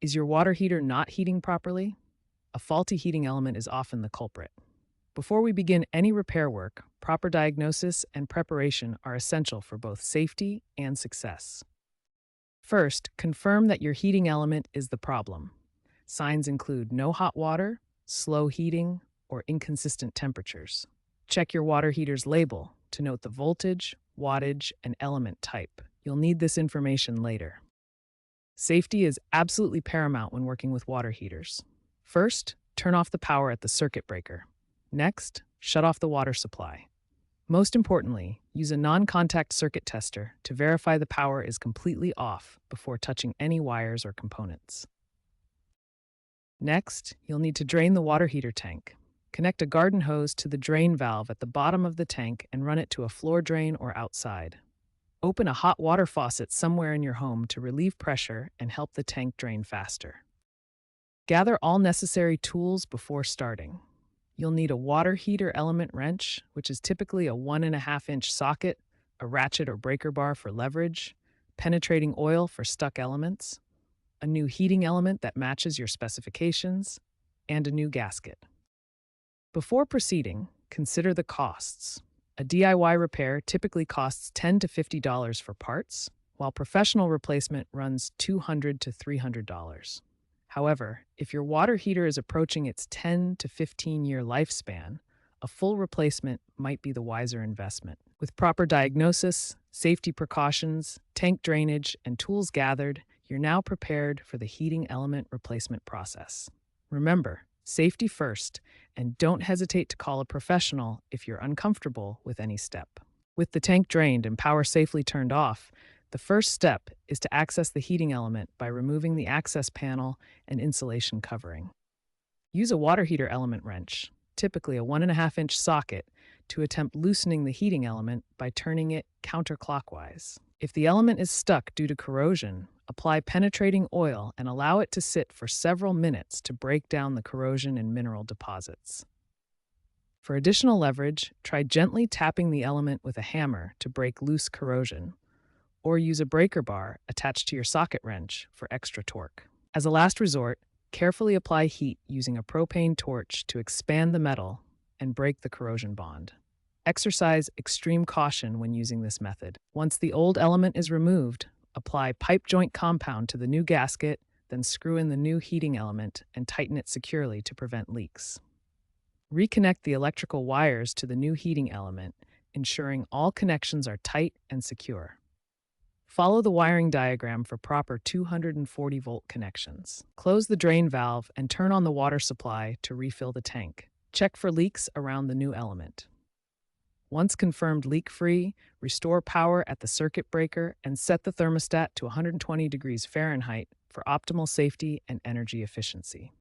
Is your water heater not heating properly? A faulty heating element is often the culprit. Before we begin any repair work, proper diagnosis and preparation are essential for both safety and success. First, confirm that your heating element is the problem. Signs include no hot water, slow heating, or inconsistent temperatures. Check your water heater's label to note the voltage, wattage, and element type. You'll need this information later. Safety is absolutely paramount when working with water heaters. First, turn off the power at the circuit breaker. Next, shut off the water supply. Most importantly, use a non-contact circuit tester to verify the power is completely off before touching any wires or components. Next, you'll need to drain the water heater tank. Connect a garden hose to the drain valve at the bottom of the tank and run it to a floor drain or outside. Open a hot water faucet somewhere in your home to relieve pressure and help the tank drain faster. Gather all necessary tools before starting. You'll need a water heater element wrench, which is typically a 1.5-inch socket, a ratchet or breaker bar for leverage, penetrating oil for stuck elements, a new heating element that matches your specifications, and a new gasket. Before proceeding, consider the costs. A DIY repair typically costs $10 to $50 for parts, while professional replacement runs $200 to $300. However, if your water heater is approaching its 10 to 15-year lifespan, a full replacement might be the wiser investment. With proper diagnosis, safety precautions, tank drainage, and tools gathered, you're now prepared for the heating element replacement process. Remember, safety first, and don't hesitate to call a professional if you're uncomfortable with any step. With the tank drained and power safely turned off, the first step is to access the heating element by removing the access panel and insulation covering. Use a water heater element wrench, typically a 1.5-inch socket, to attempt loosening the heating element by turning it counterclockwise. If the element is stuck due to corrosion, apply penetrating oil and allow it to sit for several minutes to break down the corrosion and mineral deposits. For additional leverage, try gently tapping the element with a hammer to break loose corrosion, or use a breaker bar attached to your socket wrench for extra torque. As a last resort, carefully apply heat using a propane torch to expand the metal and break the corrosion bond. Exercise extreme caution when using this method. Once the old element is removed, apply pipe joint compound to the new gasket, then screw in the new heating element and tighten it securely to prevent leaks. Reconnect the electrical wires to the new heating element, ensuring all connections are tight and secure. Follow the wiring diagram for proper 240-volt connections. Close the drain valve and turn on the water supply to refill the tank. Check for leaks around the new element. Once confirmed leak-free, restore power at the circuit breaker and set the thermostat to 120 degrees Fahrenheit for optimal safety and energy efficiency.